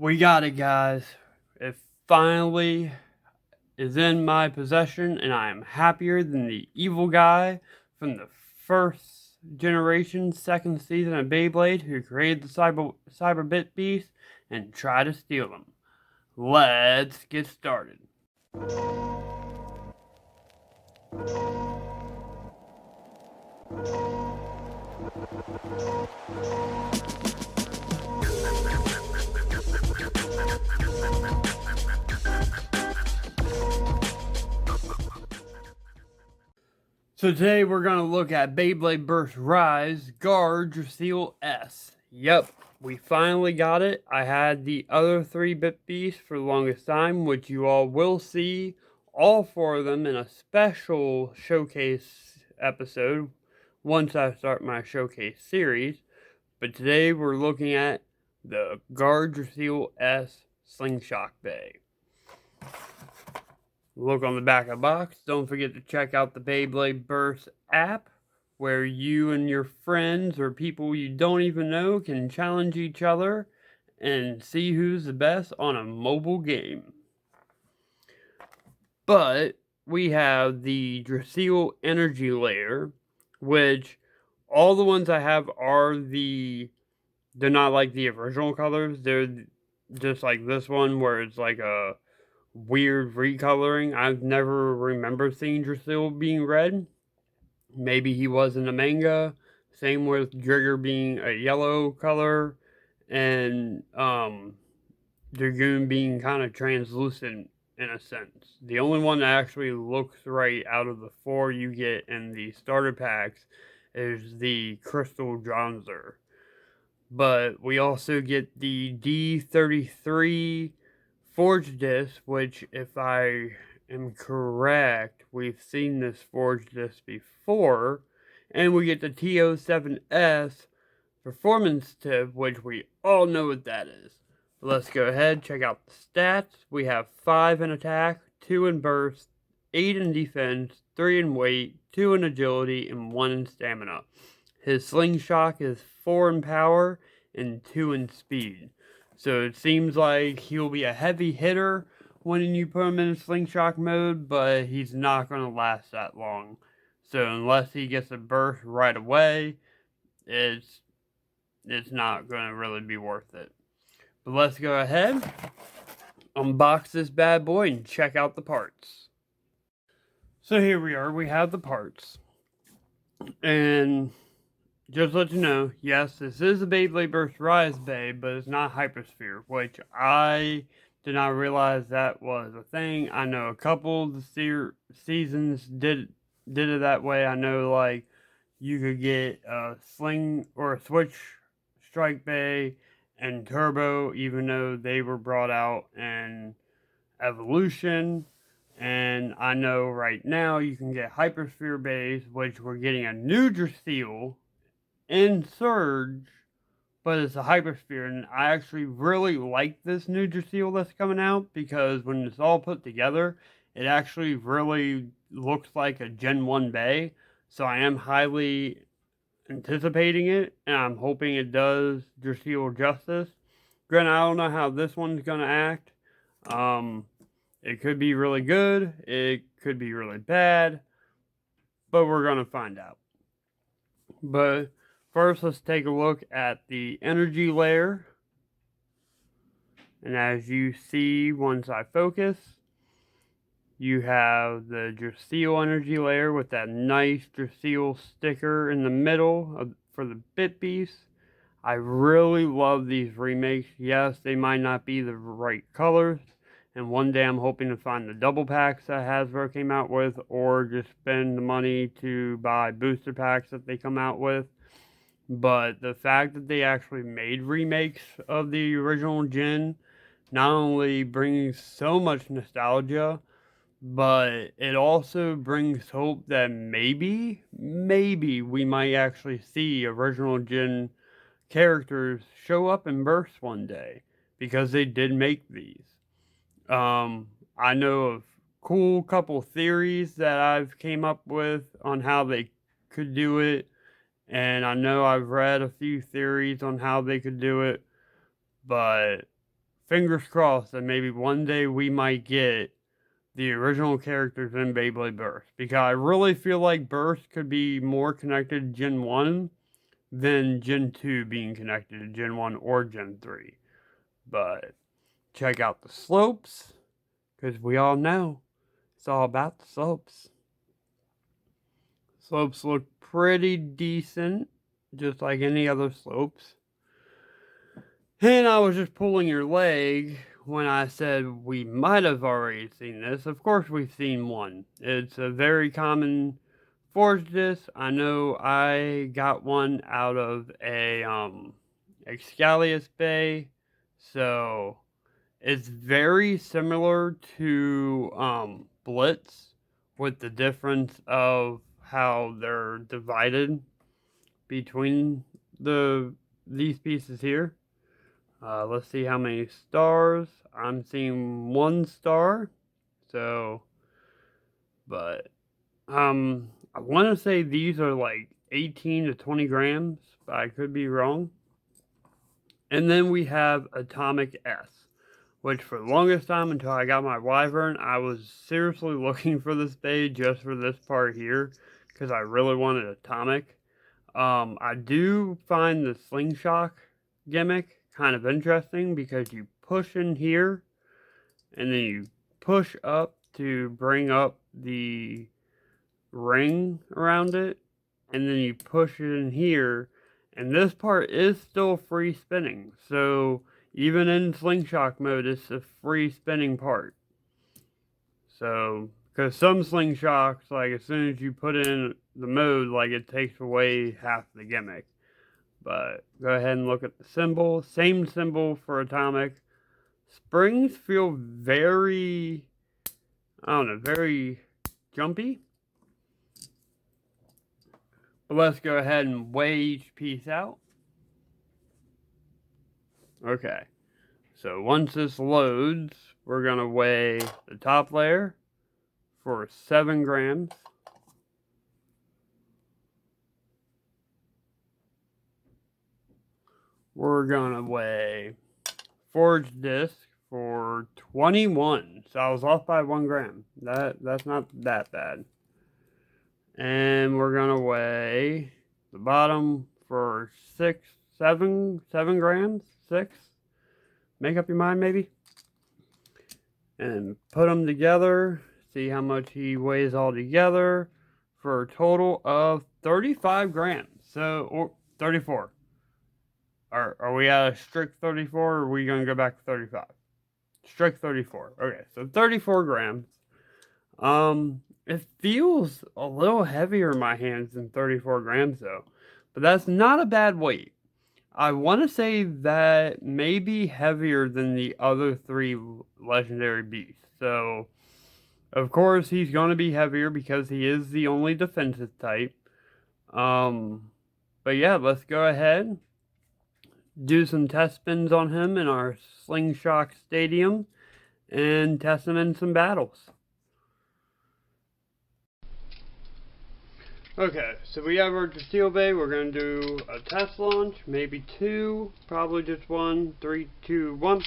We got it, guys. It finally is in my possession, and I am happier than the evil guy from the first generation, second season of Beyblade who created the Cyber Bit Beast and tried to steal them. Let's get started. So today we're going to look at Beyblade Burst Rise Guard Draciel S. Yep, we finally got it. I had the other 3-bit beasts for the longest time, which you all will see all 4 of them in a special showcase episode once I start my showcase series. But today we're looking at the Guard Draciel S Slingshot Bay. Look on the back of the box. Don't forget to check out the Beyblade Burst app, where you and your friends or people you don't even know can challenge each other and see who's the best on a mobile game. But we have the Draciel Energy Layer, which all the ones I have are they're not like the original colors. They're just like this one where it's like a weird recoloring. I've never remembered seeing Draciel being red. Maybe he was in the manga. Same with Jigger being a yellow color, and Dragoon being kind of translucent in a sense. The only one that actually looks right out of the 4 you get in the starter packs is the Crystal Jonzer. But we also get the D33 Forge Disc, which, if I am correct, we've seen this Forge Disc before. And we get the TO7S Performance Tip, which we all know what that is. But let's go ahead, check out the stats. We have 5 in attack, 2 in burst, 8 in defense, 3 in weight, 2 in agility, and 1 in stamina. His slingshot is 4 in power and 2 in speed. So it seems like he'll be a heavy hitter when you put him in slingshot mode, but he's not going to last that long. So unless he gets a burst right away, it's not going to really be worth it. But let's go ahead, unbox this bad boy, and check out the parts. So here we are. We have the parts. And just to let you know, yes, this is a Beyblade Burst Rise Bay, but it's not Hypersphere, which I did not realize that was a thing. I know a couple of the seasons did it that way. I know, like, you could get a Sling or a Switch Strike Bay and Turbo, even though they were brought out in Evolution. And I know right now you can get Hypersphere Bays, which we're getting a new Draciel in Surge, but it's a Hypersphere, and I actually really like this new Draciel that's coming out, because when it's all put together, it actually really looks like a Gen 1 Bay, so I am highly anticipating it, and I'm hoping it does Draciel justice. Granted, I don't know how this one's going to act. It could be really good, it could be really bad, but we're going to find out. But first, let's take a look at the energy layer. And as you see, once I focus, you have the Draciel energy layer with that nice Draciel sticker in the middle for the Bit Beast. I really love these remakes. Yes, they might not be the right colors. And one day I'm hoping to find the double packs that Hasbro came out with, or just spend the money to buy booster packs that they come out with. But the fact that they actually made remakes of the original gen not only brings so much nostalgia, but it also brings hope that maybe we might actually see original gen characters show up in Burst one day, because they did make these. I know of cool couple theories that I've came up with on how they could do it. And I know I've read a few theories on how they could do it, but fingers crossed that maybe one day we might get the original characters in Beyblade Burst, because I really feel like Burst could be more connected to Gen 1 than Gen 2 being connected to Gen 1 or Gen 3. But check out the slopes, because we all know it's all about the slopes. Slopes look pretty decent, just like any other slopes. And I was just pulling your leg when I said we might have already seen this. Of course we've seen one. It's a very common forge disc. I know I got one out of a Excalius Bay. So it's very similar to Blitz, with the difference of how they're divided between these pieces here. Let's see how many stars. I'm seeing 1 star. So, but I want to say these are like 18 to 20 grams, but I could be wrong. And then we have Atomic S, which for the longest time until I got my Wyvern, I was seriously looking for this bay just for this part here, because I really wanted Atomic. I do find the slingshot gimmick kind of interesting, because you push in here and then you push up to bring up the ring around it, and then you push it in here, and this part is still free spinning. So even in slingshot mode, it's a free spinning part. So, because some slingshots, like as soon as you put in the mode, like it takes away half the gimmick. But go ahead and look at the symbol. Same symbol for Atomic. Springs feel very, I don't know, very jumpy. But let's go ahead and weigh each piece out. Okay. So once this loads, we're going to weigh the top layer for 7 grams. We're going to weigh forged disc for 21. So I was off by 1 gram. That's not that bad. And we're going to weigh the bottom for 7 grams. 6. Make up your mind, maybe. And put them together. See how much he weighs all together for a total of 35 grams. So, or 34. Are we at a strict 34, or are we going to go back to 35? Strict 34. Okay, so 34 grams. It feels a little heavier in my hands than 34 grams, though. But that's not a bad weight. I want to say that may be heavier than the other 3 legendary beasts. So, of course, he's going to be heavier because he is the only defensive type. But yeah, let's go ahead. Do some test spins on him in our Slingshot Stadium and test him in some battles. Okay, so we have our Draciel Bay. We're going to do a test launch, maybe 2, probably just 1. 3, 2, 1.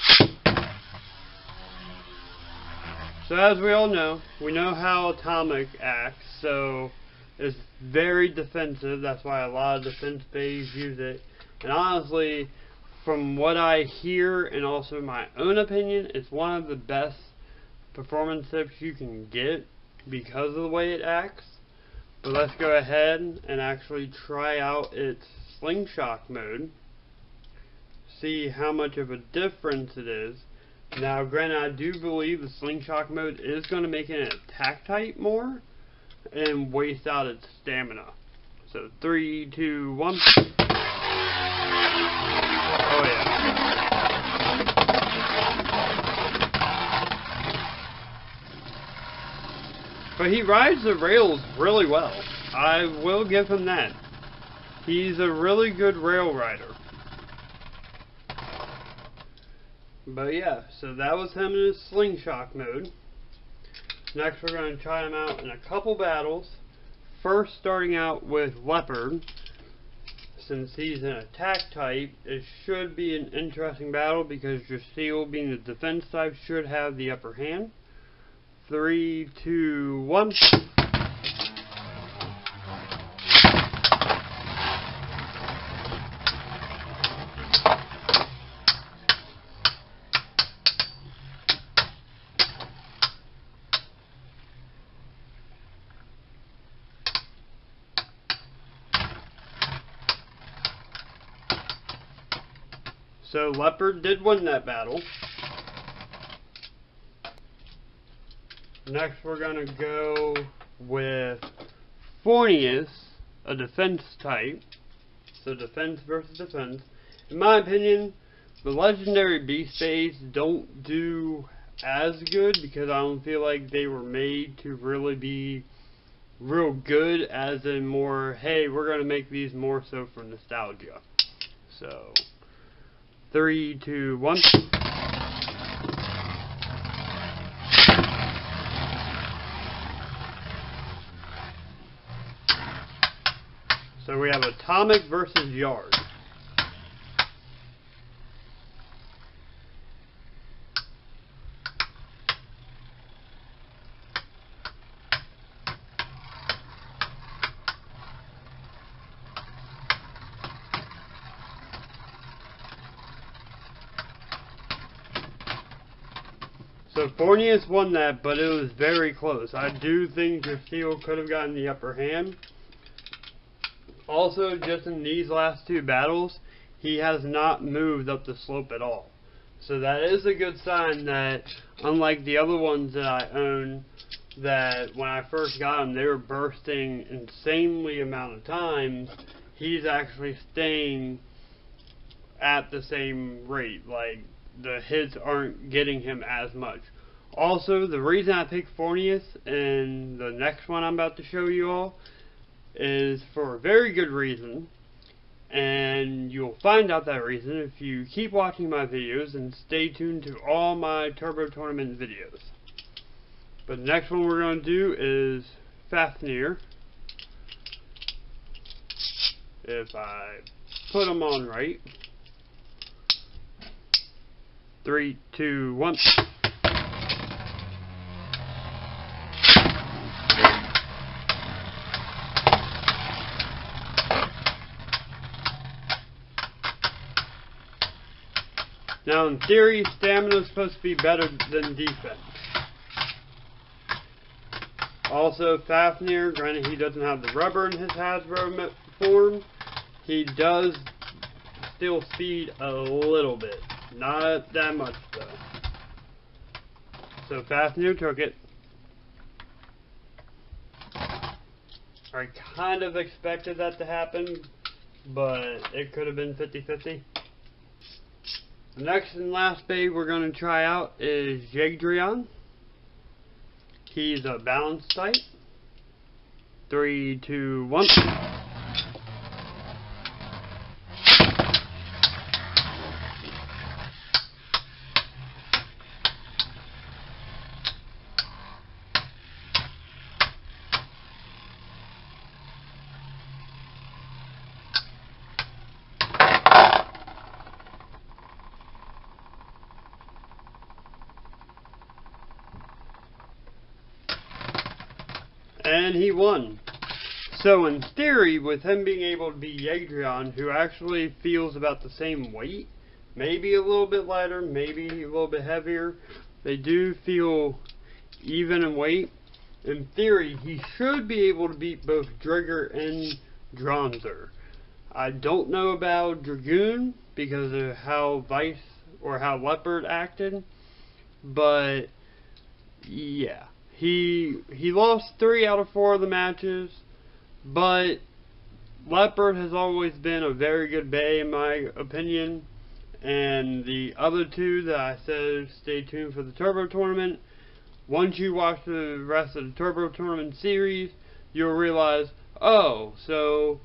So as we all know, we know how Atomic acts, so it's very defensive. That's why a lot of defense bays use it. And honestly, from what I hear and also my own opinion, it's one of the best performance tips you can get because of the way it acts. But let's go ahead and actually try out its slingshot mode. See how much of a difference it is. Now, granted, I do believe the slingshot mode is going to make it attack type more and waste out its stamina. So 3, 2, 1. Oh yeah. But he rides the rails really well. I will give him that. He's a really good rail rider. But yeah, so that was him in his slingshot mode. Next we're going to try him out in a couple battles. First starting out with Leopard. since he's an attack type, it should be an interesting battle because Draciel, being the defense type, should have the upper hand. 3, 2, 1. So Leopard did win that battle. Next we're going to go with Fornius, a defense type. So defense versus defense. In my opinion, the legendary Beyblades don't do as good because I don't feel like they were made to really be real good, as in more, hey, we're going to make these more so for nostalgia. So 3, 2, 1. So we have Atomic versus Yard. So Fornius won that, but it was very close. I do think Draciel could have gotten the upper hand. Also, just in these last two battles, he has not moved up the slope at all. So that is a good sign that, unlike the other ones that I own, that when I first got them, they were bursting insanely amount of times, he's actually staying at the same rate. Like, the hits aren't getting him as much. Also, the reason I picked Fornius and the next one I'm about to show you all is for a very good reason, and you'll find out that reason if you keep watching my videos and stay tuned to all my Turbo Tournament videos. But the next one we're going to do is Fafnir. If I put them on right. 3, 2, 1. Now, in theory, stamina is supposed to be better than defense. Also, Fafnir, granted he doesn't have the rubber in his Hasbro form, he does still speed a little bit. Not that much, though. So Fafnir took it. I kind of expected that to happen, but it could have been 50-50. The next and last babe we're going to try out is Yagdrion. He's a balance type. 3, 2, 1. And he won. So in theory, with him being able to be Yagdrion, who actually feels about the same weight, maybe a little bit lighter, maybe a little bit heavier, they do feel even in weight. In theory, he should be able to beat both Drigger and Dronzer. I don't know about Dragoon because of how Vice or how Leopard acted, but yeah. He lost 3 out of 4 of the matches, but Leopard has always been a very good Bay in my opinion, and the other 2 that I said stay tuned for the Turbo Tournament, once you watch the rest of the Turbo Tournament series, you'll realize, oh, so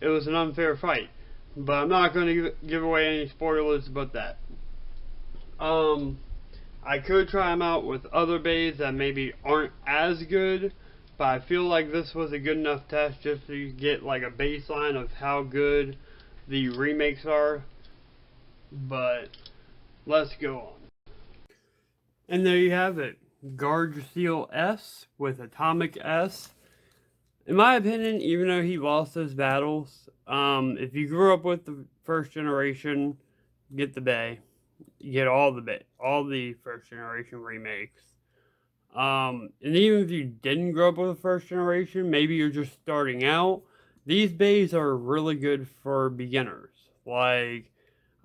it was an unfair fight. But I'm not going to give away any spoilers about that. I could try them out with other bays that maybe aren't as good, but I feel like this was a good enough test just to get like a baseline of how good the remakes are, but let's go on. And there you have it. Draciel S with Atomic S. In my opinion, even though he lost those battles, if you grew up with the first generation, get the Bay. You get all the first generation remakes. And even if you didn't grow up with the first generation, maybe you're just starting out, these bays are really good for beginners. Like,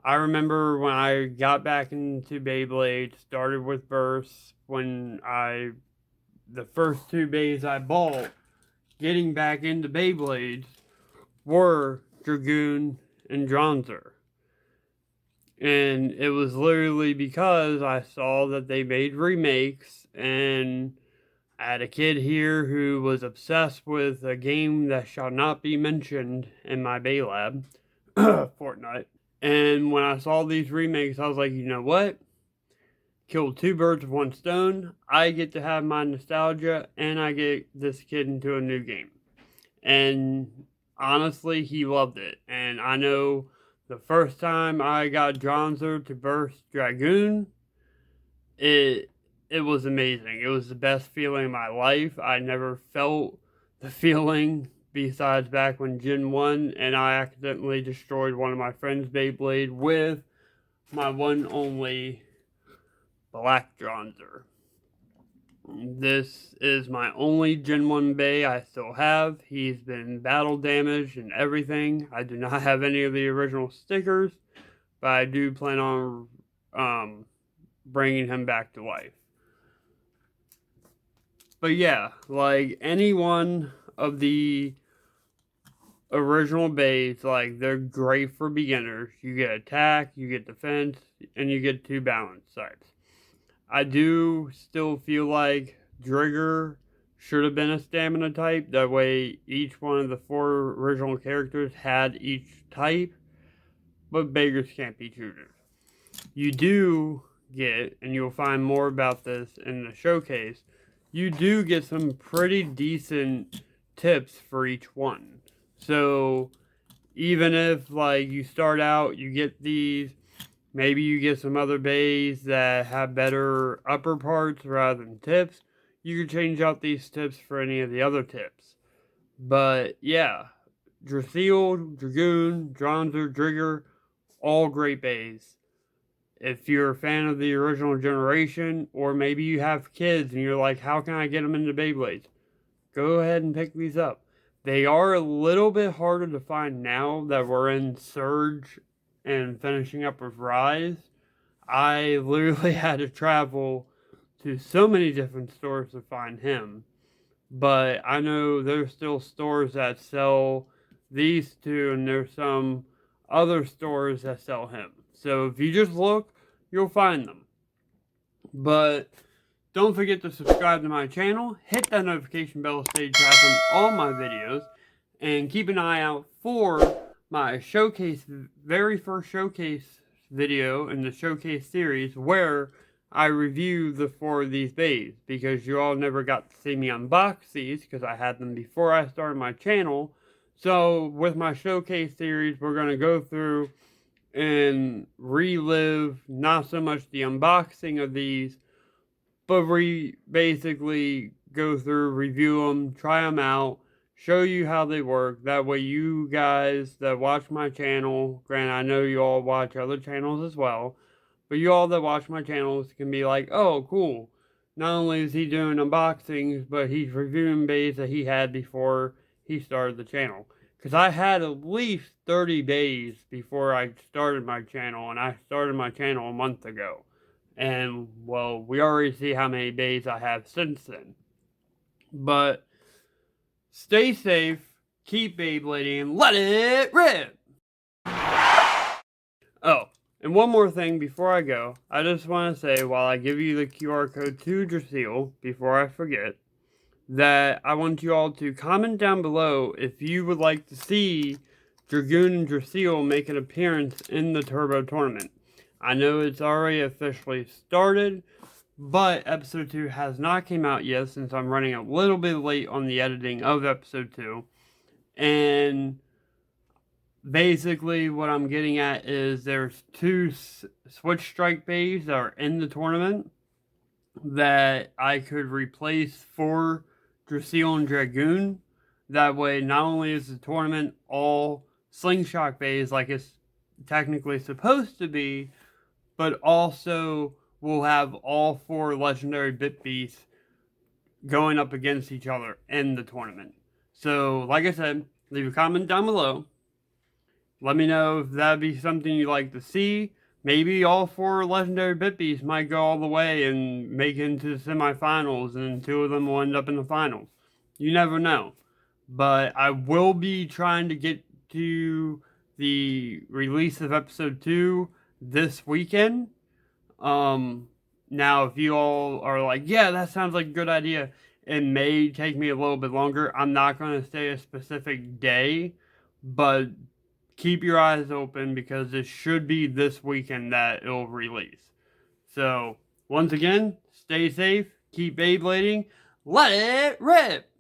I remember when I got back into Beyblade, started with Burst, the first two bays I bought, getting back into Beyblades, were Dragoon and Dronzer. And it was literally because I saw that they made remakes, and I had a kid here who was obsessed with a game that shall not be mentioned in my Bay Lab, Fortnite. And when I saw these remakes, I was like, you know what? Killed two birds with one stone. I get to have my nostalgia, and I get this kid into a new game. And honestly, he loved it. And I know the first time I got Dronzer to burst Dragoon, it was amazing. It was the best feeling of my life. I never felt the feeling besides back when Gen 1 and I accidentally destroyed one of my friend's Beyblade with my one only black Dronzer. This is my only Gen 1 Bay I still have. He's been battle damaged and everything. I do not have any of the original stickers, but I do plan on bringing him back to life. But yeah, like any one of the original bays, like they're great for beginners. You get attack, you get defense, and you get two balance types. I do still feel like Drigger should have been a stamina type. That way each one of the four original characters had each type. But beggars can't be choosers. You do get, and you'll find more about this in the showcase, you do get some pretty decent tips for each one. So even if like you start out, you get these, maybe you get some other bays that have better upper parts rather than tips, you can change out these tips for any of the other tips. But yeah, Draciel, Dragoon, Dronzer, Drigger, all great bays. If you're a fan of the original generation, or maybe you have kids and you're like, how can I get them into Beyblades? Go ahead and pick these up. They are a little bit harder to find now that we're in Surge and finishing up with Rise. I literally had to travel to so many different stores to find him. But I know there's still stores that sell these two, and there's some other stores that sell him. So if you just look, you'll find them. But don't forget to subscribe to my channel, hit that notification bell to stay tracked on all my videos, and keep an eye out for my very first showcase video in the showcase series where I review the four of these bays, because you all never got to see me unbox these because I had them before I started my channel. So with my showcase series, we're going to go through and relive not so much the unboxing of these, but basically go through, review them, try them out, show you how they work. That way you guys that watch my channel, granted I know you all watch other channels as well, but you all that watch my channels can be like, oh cool, not only is he doing unboxings, but he's reviewing bays that he had before he started the channel. Because I had at least 30 bays before I started my channel, and I started my channel a month ago. And, well, we already see how many bays I have since then. But stay safe, keep Beyblading, let it rip! Oh, and one more thing before I go. I just want to say, while I give you the QR code to Draciel, before I forget, that I want you all to comment down below if you would like to see Dragoon and Draciel make an appearance in the Turbo Tournament. I know it's already officially started, but episode 2 has not came out yet since I'm running a little bit late on the editing of episode 2. And basically what I'm getting at is there's two Switch Strike bays that are in the tournament that I could replace for Draciel and Dragoon. That way, not only is the tournament all slingshot bays like it's technically supposed to be, but also we'll have all four legendary bit beasts going up against each other in the tournament. So, like I said, leave a comment down below. Let me know if that'd be something you'd like to see. Maybe all four legendary bit beasts might go all the way and make it into the semifinals, and two of them will end up in the finals. You never know. But I will be trying to get to the release of episode 2 this weekend. Now, if you all are like, yeah, that sounds like a good idea, it may take me a little bit longer. I'm not going to say a specific day, but keep your eyes open because it should be this weekend that it'll release. So, once again, stay safe, keep Beyblading, let it rip!